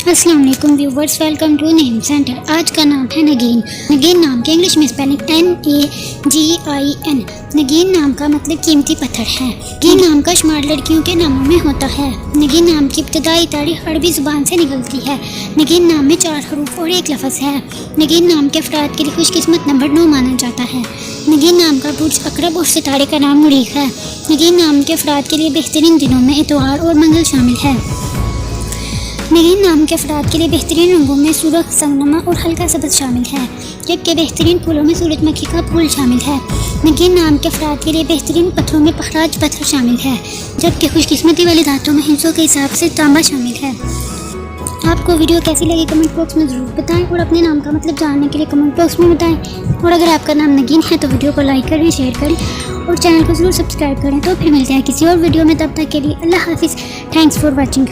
अस्सलाम वालेकुम viewers, welcome to name centre. आज का नाम है नगीन। नगीन नाम के इंग्लिश में स्पेलिंग NAGIN। नगीन नाम का मतलब कीमती पत्थर है। नगीन नाम का शुमार लड़कियों के नामों में होता है। नगीन नाम की इब्तदाई तारीख अरबी ज़ुबान से निकलती है। नगीन नाम में 4 हरूफ और 1 लफ्ज़ है। नगीन नाम के अफराद के लिए खुशकिस्मत नंबर 9 माना जाता है। नगीन नाम का बुर्ज अकरब और सितारे का नाम मुरीख है। नगीन नाम के अफराद के लिए बेहतरीन दिनों में इतवार और मंगल शामिल है। नगीन नाम के अफराद के लिए बेहतरीन रंगों में सुर्ख, संगनमा और हल्का सब्ज़ शामिल है, जबकि बेहतरीन फूलों में सूरजमुखी का फूल शामिल है। नगीन नाम के अफराद के लिए बेहतरीन पत्थरों में पखराज पत्थर शामिल है, जबकि खुशकिस्मती वाली धातों में हिस्सों के हिसाब से तांबा शामिल है। आपको वीडियो कैसी लगी कमेंट बॉक्स में ज़रूर बताएं और अपने नाम का मतलब जानने के लिए कमेंट बॉक्स में बताएं। और अगर आपका नाम नगीन है तो वीडियो को लाइक करें, शेयर करें और चैनल को ज़रूर सब्सक्राइब करें। तो फिर मिलते हैं किसी और वीडियो में, तब तक के लिए अल्लाह हाफिज़। Thanks for watching.